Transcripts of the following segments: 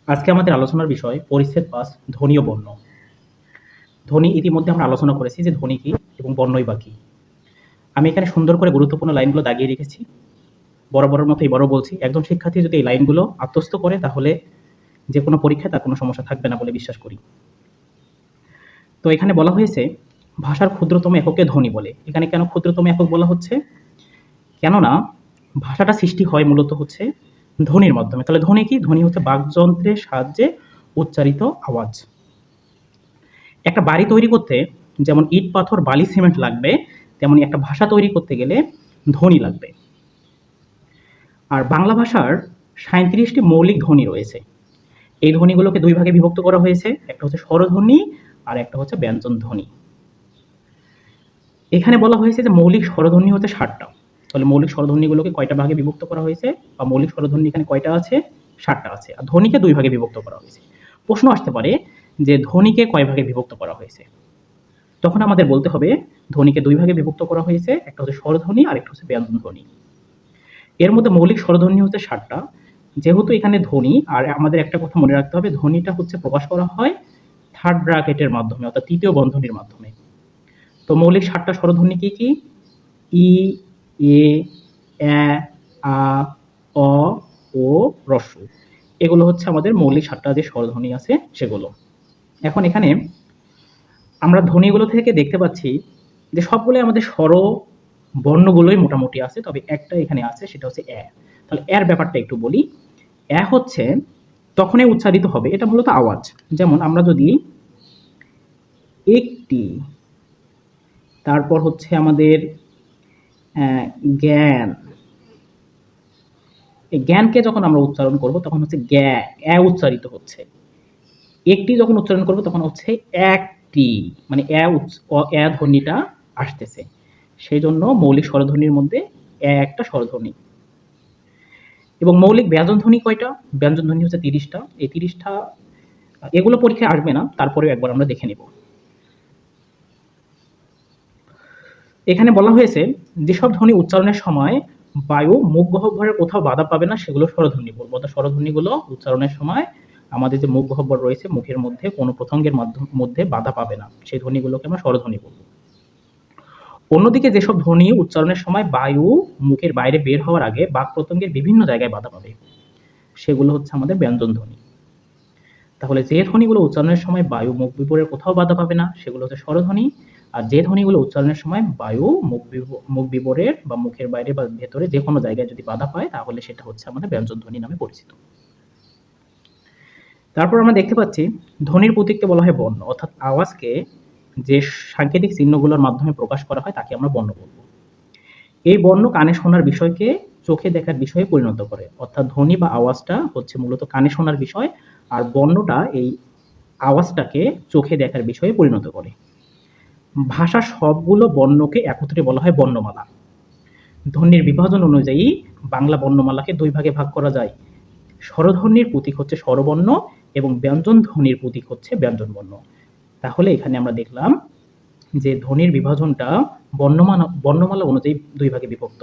আজকে আমাদের আলোচনার বিষয় পরিচ্ছেদ ৫ ধ্বনি ও বর্ণ। ধ্বনি ইতিমধ্যে আমরা আলোচনা করেছি যে ধ্বনি কি এবং বর্ণই বা কি। আমি এখানে সুন্দর করে গুরুত্বপূর্ণ লাইনগুলো দাগিয়ে রেখেছি। বরাবরের মতো এবারও বলছি, একজন শিক্ষার্থী যদি এই লাইনগুলো আত্মস্থ করে তাহলে যেকোনো পরীক্ষায় তার কোনো সমস্যা থাকবে না বলে বিশ্বাস করি। তো এখানে বলা হয়েছে ভাষার ক্ষুদ্রতম এককে ধ্বনি বলে। এখানে কেন ক্ষুদ্রতম একক বলা হচ্ছে? কেননা ভাষাটা সৃষ্টি হয় মূলত হচ্ছে ধ্বনির মাধ্যমে। তাহলে ধ্বনি কি? ধ্বনি হচ্ছে বাকযন্ত্রের সাহায্যে উচ্চারিত আওয়াজ। একটা বাড়ি তৈরি করতে যেমন ইট, পাথর, বালি, সিমেন্ট লাগবে, তেমনি একটা ভাষা তৈরি করতে গেলে ধ্বনি লাগবে। আর বাংলা ভাষার ৩৭টি মৌলিক ধ্বনি রয়েছে। এই ধ্বনিগুলোকে দুই ভাগে বিভক্ত করা হয়েছে। একটা হচ্ছে স্বরধ্বনি আর একটা হচ্ছে ব্যঞ্জন ধ্বনি। এখানে বলা হয়েছে যে মৌলিক স্বরধ্বনি হচ্ছে ৭টা। তাহলে মৌলিক স্বরধ্বনিগুলোকে কয়টা ভাগে বিভক্ত করা হয়েছে, বা মৌলিক স্বরধ্বনি এখানে কয়টা আছে? ৭টা আছে। আর ধ্বনিকে দুই ভাগে বিভক্ত করা হয়েছে। প্রশ্ন আসতে পারে যে ধ্বনিকে কয় ভাগে বিভক্ত করা হয়েছে? তখন আমাদের বলতে হবে ধ্বনিকে দুই ভাগে বিভক্ত করা হয়েছে, একটা হচ্ছে স্বরধ্বনি আর একটা হচ্ছে ব্যঞ্জন ধ্বনি। এর মধ্যে মৌলিক স্বরধ্বনি হচ্ছে ৭টা। যেহেতু এখানে ধ্বনি, আর আমাদের একটা কথা মনে রাখতে হবে, ধ্বনিটা হচ্ছে প্রকাশ করা হয় থার্ড ব্র্যাকেটের মাধ্যমে, অর্থাৎ তৃতীয় বন্ধনীর মাধ্যমে। তো মৌলিক ৭টা স্বরধ্বনি কি কি? ই, এ, এ, আ, অ, ও, হ্রস্ব। এগুলো হচ্ছে আমাদের মৌলিক ৭টা যে স্বরধ্বনি আছে সেগুলো। এখন এখানে আমরা ধ্বনিগুলো থেকে দেখতে পাচ্ছি যে সবগুলোই আমাদের স্বর বর্ণগুলোই মোটামুটি আছে, তবে একটা এখানে আছে, সেটা হচ্ছে এ। তাহলে এর ব্যাপারটা একটু বলি। এ হচ্ছে তখনই উচ্চারিত হবে, এটা মূলত আওয়াজ। যেমন আমরা যদি একটি, তারপর হচ্ছে আমাদের জ্ঞান, এই জ্ঞানকে যখন আমরা উচ্চারণ করব তখন হচ্ছে গ্যা, এ উচ্চারিত হচ্ছে। একটি যখন উচ্চারণ করব তখন হচ্ছে একটি, মানে এ ধ্বনিটা আসতেছে। সেই জন্য মৌলিক স্বরধ্বনির মধ্যে এ একটা স্বরধ্বনি। এবং মৌলিক ব্যঞ্জন ধ্বনি কয়টা? ব্যঞ্জন ধ্বনি হচ্ছে ৩০টা। এই ৩০টা এগুলো পরীক্ষায় আসবে না, তারপরেও একবার আমরা দেখে নিব। এখানে বলা হয়েছে যেসব ধ্বনি উচ্চারণের সময় বায়ু মুখ গহ্বরের কোথাও বাধা পাবে না সেগুলো স্বরধ্বনি বলবো। অর্থাৎ স্বরধ্বনিগুলো উচ্চারণের সময় আমাদের যে মুখ গহ্বর রয়েছে, মুখের মধ্যে কোনো প্রসঙ্গের মধ্যে বাধা পাবে না, সেই ধ্বনিগুলোকে আমরা স্বরধ্বনি বলবো। অন্যদিকে যেসব ধ্বনি উচ্চারণের সময় বায়ু মুখের বাইরে বের হওয়ার আগে বাক প্রত্যঙ্গের বিভিন্ন জায়গায় বাধা পাবে, সেগুলো হচ্ছে আমাদের ব্যঞ্জন ধ্বনি। তাহলে যে ধ্বনিগুলো উচ্চারণের সময় বায়ু মুখ বিবরের কোথাও বাধা পাবে না সেগুলো হচ্ছে স্বরধ্বনি। আর যে ধ্বনিগুলো উচ্চারণের সময় বায়ু মুখ বিবরের বা মুখের বাইরে বা ভেতরে যে কোনো জায়গায় যদি বাধা পায় তাহলে সেটা হচ্ছে আমাদের ব্যঞ্জন ধ্বনি নামে পরিচিত। তারপর আমরা দেখতে পাচ্ছি ধ্বনির প্রতীককে বলা হয় বর্ণ, অর্থাৎ আওয়াজকে যে সাংকেতিক চিহ্নগুলোর মাধ্যমে প্রকাশ করা হয় তাকে আমরা বর্ণ বলবো। এই বর্ণ কানে শোনার বিষয়কে চোখে দেখার বিষয়ে পরিণত করে, অর্থাৎ ধ্বনি বা আওয়াজটা হচ্ছে মূলত কানে শোনার বিষয়, আর বর্ণটা এই আওয়াজটাকে চোখে দেখার বিষয়ে পরিণত করে। ভাষার সবগুলো বর্ণকে একত্রে বলা হয় বর্ণমালা। ধ্বনির বিভাজন অনুযায়ী বাংলা বর্ণমালাকে দুই ভাগে ভাগ করা যায়। স্বরধ্বনির প্রতীক হচ্ছে স্বরবর্ণ এবং ব্যঞ্জন ধ্বনির প্রতীক হচ্ছে ব্যঞ্জন বর্ণ। তাহলে এখানে আমরা দেখলাম যে ধ্বনির বিভাজনটা বর্ণমালা অনুযায়ী দুই ভাগে বিভক্ত।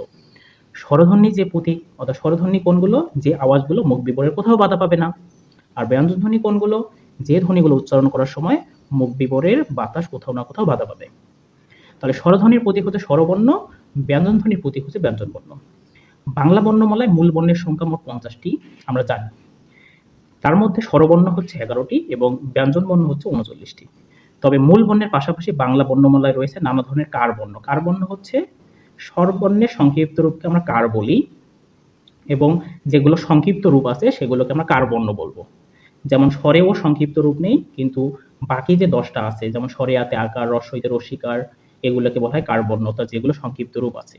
স্বরধ্বনি যে প্রতীক, অর্থাৎ স্বরধ্বনি কোনগুলো? যে আওয়াজগুলো মুখ বিবরের কোথাও বাধা পাবে না। আর ব্যঞ্জন ধ্বনি কোনগুলো? যে ধ্বনিগুলো উচ্চারণ করার সময় মুখ বিবরের বাতাস কোথাও না কোথাও বাধা পাবে। তাহলে স্বরধ্বনির প্রতীক হচ্ছে স্বরবর্ণ, ব্যঞ্জন ধ্বনির প্রতীক হচ্ছে ব্যঞ্জন বর্ণ। বাংলা বর্ণমালায় মূল বর্ণের সংখ্যা মোট 50টি আমরা জানি। তার মধ্যে স্বরবর্ণ হচ্ছে 11টি এবং ব্যঞ্জন বর্ণ হচ্ছে 39টি। তবে মূল বর্ণের পাশাপাশি বাংলা বর্ণমালায় রয়েছে নানা ধরনের কার বর্ণ। কার বর্ণ হচ্ছে স্বরবর্ণের সংক্ষিপ্ত রূপকে আমরা কার বলি, এবং যেগুলো সংক্ষিপ্ত রূপ আছে সেগুলোকে আমরা কার বর্ণ বলবো। যেমন স্বরেও সংক্ষিপ্ত রূপ নেই, কিন্তু বাকি যে 10টা আছে, যেমন স্বরে আতে আকার, রস্বইতে রস্যিকার, এগুলোকে বলা হয় কার বর্ণ, অর্থাৎ যেগুলো সংক্ষিপ্ত রূপ আছে।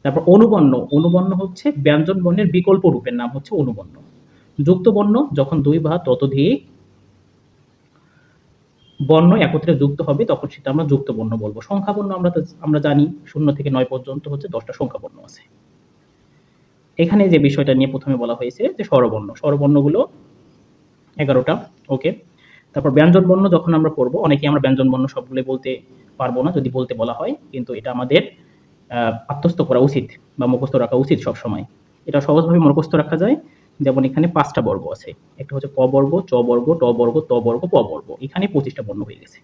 তারপর অনুবর্ণ, অনুবর্ণ হচ্ছে ব্যঞ্জন বর্ণের বিকল্প রূপের নাম হচ্ছে অনুবর্ণ। যুক্ত বর্ণ যখন দুই বা ততোধিক বর্ণ একত্রে যুক্ত হবে তখন সেটা আমরা যুক্ত বর্ণ বলবো। সংখ্যা বর্ণ আমরা জানি 0 থেকে 9 পর্যন্ত হচ্ছে 10টা সংখ্যা বর্ণ আছে। এখানে যে বিষয়টা নিয়ে প্রথমে বলা হয়েছে যে স্বরবর্ণ, স্বরবর্ণগুলো 11টা। ওকে। তারপর ব্যঞ্জন বর্ণ যখন আমরা পড়বো, অনেকেই আমরা ব্যঞ্জন বর্ণ সবগুলো বলতে পারবো না যদি বলতে বলা হয়, কিন্তু এটা আমাদের আত্মস্থ করা উচিত বা মুখস্থ রাখা উচিত সবসময়। এটা সহজভাবে মুখস্থ রাখা যায় যেমন এখানে ৫টা বর্গ আছে। একটা হচ্ছে ক বর্গ, চ বর্গ, ট বর্গ, ত বর্গ, প বর্গ। এখানে ২৫টা বর্ণ হয়ে গেছে।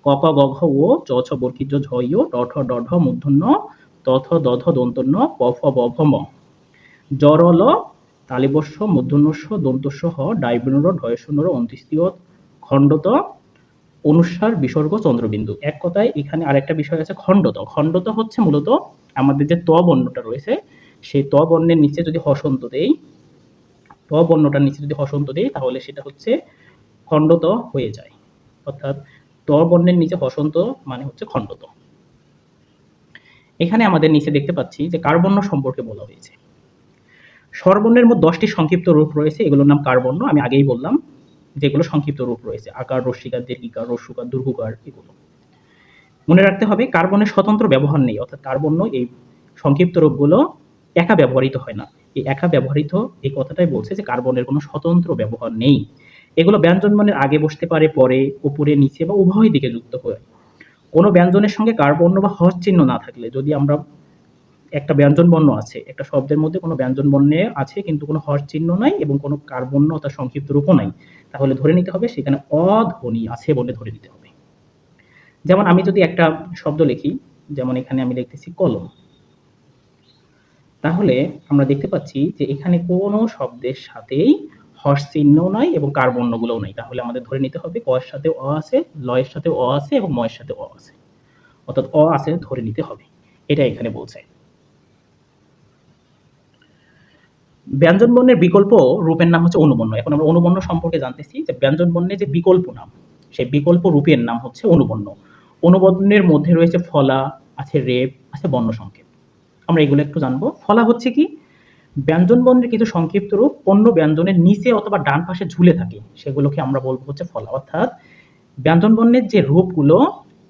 ক, খ, গ, ঘ, ও, চ, ছ, বর্গীয় ঝ, ঞ, ট, ঠ, ড, ঢ, মূর্ধন্য ণ, ত, থ, দ, ধ, দন্তন্য ন, প, ফ, ব, ভ, ম। জ, র, ল, তালিবস্য, মূর্ধন্যস্য, দন্তস্য, হ, ডায়বর্ণ র, ঢয়স্য ন, র, অন্ত্যেষ্টিয়, খণ্ডত, অনুস্বার, বিসর্গ, চন্দ্রবিন্দু। এক কথায় এখানে আরেকটা বিষয় আছে খণ্ডত। খণ্ডত হচ্ছে মূলত আমাদের যে ত বর্ণটা রয়েছে, সেই ত বর্ণের নিচে যদি হসন্ত দেই, ত বর্ণটার নিচে যদি হসন্ত দেই, তাহলে সেটা হচ্ছে খণ্ডত হয়ে যায়। অর্থাৎ ত বর্ণের নিচে হসন্ত মানে হচ্ছে খণ্ডত। এখানে আমাদের নিচে দেখতে পাচ্ছি যে কারবর্ণ সম্পর্কে বলা হয়েছে। স্বরবর্ণের মধ্যে 10টি সংক্ষিপ্ত রূপ রয়েছে, এগুলোর নাম কারবর্ণ। আমি আগেই বললাম যেগুলো সংক্ষিপ্ত রূপ রয়েছে, আকার, রস্যিকার, দীর্ঘিকার, হ্রস্বকার, দীর্ঘকার, এগুলো মনে রাখতে হবে। কার্বনের স্বতন্ত্র ব্যবহার নেই, অর্থাৎ কার্বন্য এই সংক্ষিপ্ত রূপগুলো একা ব্যবহৃত হয় না। এই একা ব্যবহৃত এই কথাটাই বলছে যে কার্বনের কোনো স্বতন্ত্র ব্যবহার নেই। এগুলো ব্যঞ্জনবর্ণের আগে বসতে পারে, পরে, উপরে, নিচে বা উভয় দিকে যুক্ত হয়। কোনো ব্যঞ্জনের সঙ্গে কার্বর্ণ বা হস চিহ্ন না থাকলে, যদি আমরা একটা ব্যঞ্জন বর্ণ আছে, একটা শব্দের মধ্যে কোনো ব্যঞ্জন বর্ণে আছে কিন্তু কোনো হস চিহ্ন নাই এবং কোনো কার্বর্ণ অর্থাৎ সংক্ষিপ্ত রূপও নাই, তাহলে ধরে নিতে হবে সেখানে অধ্বনি আছে বলে ধরে নিতে হবে। যেমন আমি যদি একটা শব্দ লিখি, যেমন এখানে আমি লিখতেছি কলম, তাহলে আমরা দেখতে পাচ্ছি যে এখানে কোনো শব্দের সাথেই হর্ষ চিহ্ন নাই এবং কার বর্ণগুলোও নাই, তাহলে আমাদের ধরে নিতে হবে ক এর সাথে অ আছে, ল এর সাথে অ আছে এবং ম এর সাথে অ আছে, অর্থাৎ অ আছে ধরে নিতে হবে। এটা এখানে বলছে। ব্যঞ্জন বর্ণের বিকল্প রূপের নাম হচ্ছে অনুবর্ণ। এখন আমরা অনুবর্ণ সম্পর্কে জানতেছি যে ব্যঞ্জন বর্ণের যে বিকল্প নাম, সেই বিকল্প রূপের নাম হচ্ছে অনুবর্ণ। অনুবর্ণের মধ্যে রয়েছে ফলা, আছে রেফ, আছে বর্ণ সংকেত। আমরা এগুলো একটু জানবো। ফলা হচ্ছে কি? ব্যঞ্জন বর্ণের কিছু সংক্ষিপ্ত রূপ অন্য ব্যঞ্জনের নিচে অথবা ডান পাশে ঝুলে থাকে, সেগুলোকে আমরা বলবো হচ্ছে ফলা। অর্থাৎ ব্যঞ্জন বর্ণের যে রূপগুলো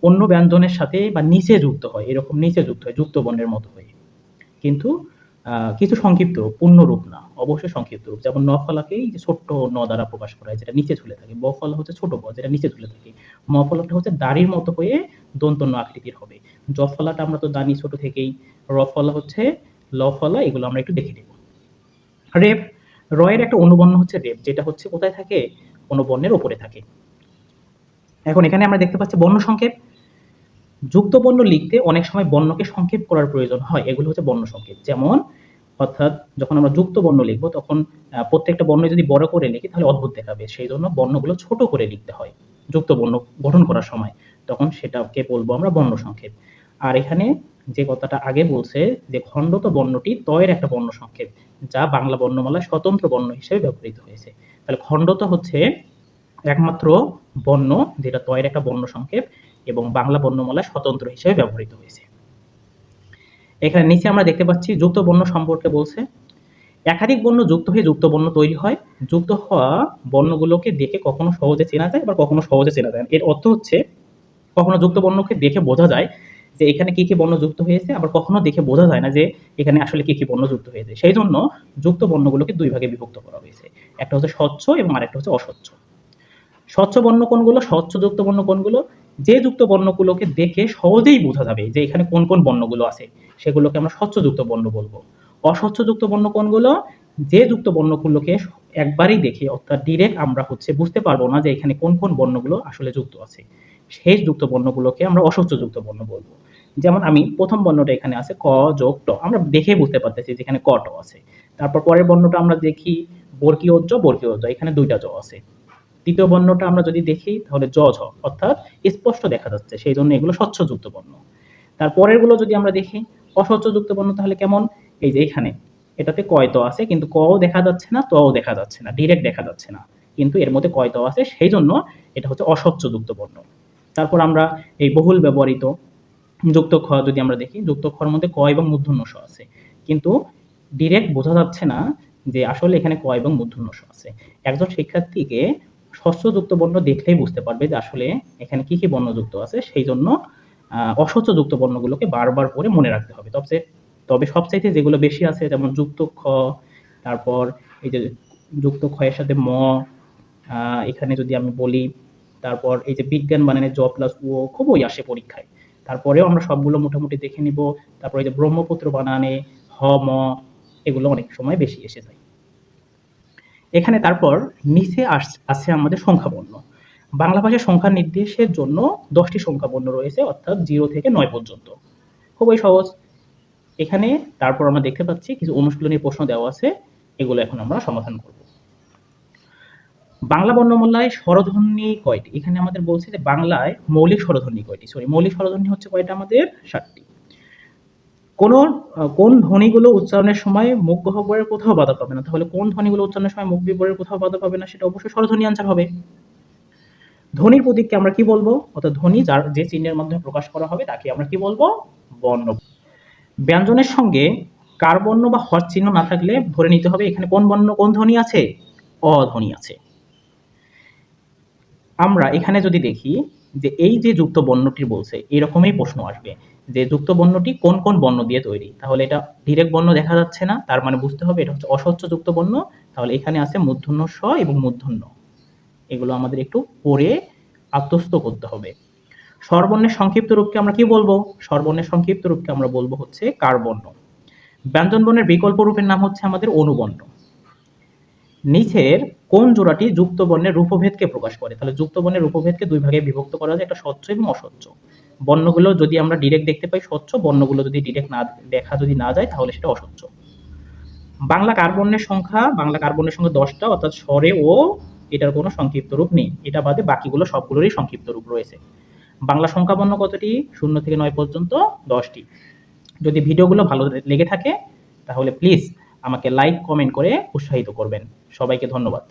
অন্য ব্যঞ্জনের সাথে বা নিচে যুক্ত হয়, এরকম নিচে যুক্ত হয়, যুক্ত বর্ণের মতো হয়ে, কিন্তু কিছু সংক্ষিপ্ত রূপ, পূর্ণ রূপ না, অবশ্যই সংক্ষিপ্ত রূপ। যেমন ন ফলাকেই যে ছোট্ট ন দ্বারা প্রকাশ করা হয়, যেটা নিচে ঝুলে থাকে। ব ফলা হচ্ছে ছোট ব, যেটা নিচে ঝুলে থাকে। ম ফলাটা হচ্ছে দাড়ির মতো হয়ে দন্ত ন আকৃতির হবে। জ ফলাটা আমরা তো জানি ছোট থেকেই। র ফলা হচ্ছে ল ফলা, এগুলো আমরা একটু দেখে নেব। রেফ, র এর একটা অনুবর্ণ হচ্ছে রেফ, যেটা হচ্ছে কোথায় থাকে? কোনো বর্ণের উপরে থাকে। এখন এখানে আমরা দেখতে পাচ্ছি বর্ণ সংক্ষেপ। যুক্ত বর্ণ লিখতে অনেক সময় বর্ণকে সংক্ষেপ করার প্রয়োজন হয়, এগুলো হচ্ছে বর্ণ সংক্ষেপ। যেমন অর্থাৎ যখন আমরা যুক্ত বর্ণ লিখবো তখন প্রত্যেকটা বর্ণ যদি বড় করে লিখি তাহলে অদ্ভুত দেখাবে, সেই জন্য বর্ণগুলো ছোট করে লিখতে হয় যুক্ত বর্ণ গঠন করার সময়, তখন সেটাকে বলবো আমরা বর্ণ সংক্ষেপ। আর এখানে যে কথাটা আগে বলছে যে খণ্ডত বর্ণটি ত এর একটা বর্ণ সংক্ষেপ, যা বাংলা বর্ণমালায় স্বতন্ত্র বর্ণ হিসেবে ব্যবহৃত হয়েছে। তাহলে খণ্ডত হচ্ছে একমাত্র বর্ণ যেটা ত এর একটা বর্ণ সংক্ষেপ এবং বাংলা বর্ণমালায় স্বতন্ত্র হিসেবে ব্যবহৃত হয়েছে। এখানে নিচে আমরা দেখতে পাচ্ছি যুক্ত বর্ণ সম্পর্কে বলছে। একাধিক বর্ণ যুক্ত হয়ে যুক্ত বর্ণ তৈরি হয়। যুক্ত হওয়া বর্ণগুলোকে দেখে কখনো সহজে চেনা যায়, আবার কখনো সহজে চেনা যায় না। এর অর্থ হচ্ছে কখনো যুক্ত বর্ণকে দেখে বোঝা যায় যে এখানে কি কি বর্ণ যুক্ত হয়েছে, আবার কখনো দেখে বোঝা যায় না যে এখানে আসলে কি কি বর্ণ যুক্ত হয়েছে। সেই জন্য যুক্ত বর্ণগুলোকে দুই ভাগে বিভক্ত করা হয়েছে, একটা হচ্ছে স্বচ্ছ এবং আরেকটা হচ্ছে অস্বচ্ছ। স্বচ্ছ বর্ণ কোনগুলো? স্বচ্ছ যুক্ত বর্ণ কোনগুলো? যে যুক্ত বর্ণগুলোকে দেখে সহজেই বোঝা যাবে যে এখানে কোন কোন বর্ণগুলো আছে, সেগুলোকে আমরা স্বচ্ছ যুক্ত বর্ণ বলবো। অস্বচ্ছ যুক্ত বর্ণ কোনগুলো? যে যুক্ত বর্ণগুলোকে একবারেই দেখে অর্থাৎ ডিরেক্ট আমরা হচ্ছে বুঝতে পারবো না যে এখানে কোন কোন বর্ণগুলো আসলে যুক্ত আছে, সেই যুক্ত বর্ণগুলোকে আমরা অস্বচ্ছ যুক্ত বর্ণ বলবো। যেমন আমি প্রথম বর্ণটা এখানে আছে ক যোগ ট, আমরা দেখে বুঝতে পারতেছি যে এখানে ক ট আছে। তারপর পরের বর্ণটা আমরা দেখি বর্গীয় জ, বর্গীয় জ, এখানে দুইটা জ আছে। তৃতীয় বর্ণটা আমরা যদি দেখি তাহলে জ ঝ, অর্থাৎ স্পষ্ট দেখা যাচ্ছে, সেই জন্য এগুলো স্বচ্ছ যুক্ত বর্ণ। তারপরের গুলো যদি আমরা দেখি অস্বচ্ছ যুক্ত বর্ণ, তাহলে কেমন? এই যে এখানে এটাতে কয় ত আছে কিন্তু ক ও দেখা যাচ্ছে না, ত ও দেখা যাচ্ছে না, ডিরেক্ট দেখা যাচ্ছে না, কিন্তু এর মধ্যে কয় ত আছে, সেই জন্য এটা হচ্ছে অস্বচ্ছ যুক্ত বর্ণ। তারপর আমরা এই বহুল ব্যবহৃত যুক্ত খ যদি আমরা দেখি, যুক্ত খর মধ্যে ক এবং মূর্ধন্য ষ আছে, কিন্তু ডিরেক্ট বোঝা যাচ্ছে না যে আসলে এখানে ক এবং মূর্ধন্য ষ আছে। একজন শিক্ষার্থীকে ষষ্ঠ যুক্ত বর্ণ দেখলেই বুঝতে পারবে যে আসলে এখানে কি কি বর্ণ যুক্ত আছে, সেই জন্য অস্বচ্ছ যুক্ত বর্ণগুলোকে বারবার করে মনে রাখতে হবে। তবে সবচাইতে যেগুলো বেশি আছে যেমন যুক্ত খ, তারপর এই যে যুক্ত খ এর সাথে ম, এখানে যদি আমি বলি, তারপর এই যে বিজ্ঞান বানানে জ প্লাস ও খুবই আসে পরীক্ষায়, তারপরেও আমরা সবগুলো মোটামুটি দেখে নিব। তারপর এই যে ব্রহ্মপুত্র বানানে হ ম, এগুলো অনেক সময় বেশি এসে যায়। এখানে তারপর নিচে আছে আমাদের সংখ্যা বর্ণ। বাংলা ভাষায় সংখ্যা নির্দেশের জন্য 10টি সংখ্যা বর্ণ রয়েছে, অর্থাৎ 0 থেকে 9 পর্যন্ত। খুবই সহজ। এখানে তারপর আমরা দেখতে পাচ্ছি কিছু অনুশীলনী প্রশ্ন দেওয়া আছে, এগুলো এখন আমরা সমাধান করব। বাংলা বর্ণমালায় স্বরধ্বনি কয়টি? এখানে আমাদের বলছে যে বাংলায় মৌলিক স্বরধ্বনি কয়টি। মৌলিক স্বরধ্বনি হচ্ছে কয়টা? আমাদের 7টি। কোন ধ্বনিগুলো উচ্চারণের সময় মুখ গহ্বরের কোথাও বাধা পাবে না? তাহলে কোন ধ্বনিগুলো উচ্চারণের সময় মুখ গহ্বরের কোথাও বাধা পাবে না, সেটা অবশ্যই স্বরধ্বনি আনসার হবে। ধ্বনির প্রতীককে আমরা কি বলবো? অর্থাৎ ধ্বনি যে চিহ্নের মাধ্যমে প্রকাশ করা হবে তাকে আমরা কি বলবো? বর্ণ। ব্যঞ্জনের সঙ্গে কার বর্ণ বা হর চিহ্ন না থাকলে ধরে নিতে হবে এখানে কোন ধ্বনি আছে? অ ধ্বনি আছে। আমরা এখানে যদি দেখি যে এই যে যুক্ত বর্ণটি বলছে, এরকমই প্রশ্ন আসবে যে যুক্ত বর্ণটি কোন কোন বর্ণ দিয়ে তৈরি। তাহলে এটা ডিরেক্ট বর্ণ দেখা যাচ্ছে না, তার মানে বুঝতে হবে এটা হচ্ছে অস্বচ্ছ যুক্ত বর্ণ। তাহলে এখানে আছে মূর্ধন্য স এবং মূর্ধন্য, এগুলো আমাদের একটু পড়ে আত্মস্থ করতে হবে। স্বরবর্ণের সংক্ষিপ্ত রূপকে আমরা কি বলবো? স্বরবর্ণের সংক্ষিপ্ত রূপকে আমরা বলবো হচ্ছে কার বর্ণ। ব্যঞ্জন বর্ণের বিকল্প রূপের নাম হচ্ছে আমাদের অনুবর্ণ। নিচের কোন জোড়াটি যুক্ত বর্ণের রূপভেদকে প্রকাশ করে? তাহলে যুক্ত বর্ণের রূপভেদকে দুই ভাগে বিভক্ত করা যায়, একটা স্বচ্ছ এবং অস্বচ্ছ। বর্ণগুলো যদি আমরা ডিরেক্ট দেখতে পাই স্বচ্ছ, বর্ণগুলো যদি ডিরেক্ট না যায় তাহলে সেটা অস্বচ্ছ। বাংলা কার বর্ণের সংখ্যা 10টা, অর্থাৎ স্বরে ও এটার কোনো সংক্ষিপ্ত রূপ নেই। এটা বাদে বাকিগুলো সবগুলোরই সংক্ষিপ্ত রূপ রয়েছে। বাংলা সংখ্যা বর্ণ কতটি? 0 থেকে 9 পর্যন্ত 10টি। যদি ভিডিওগুলো ভালো লেগে থাকে তাহলে প্লিজ আমাকে লাইক কমেন্ট করে উৎসাহিত করবেন। সবাইকে ধন্যবাদ।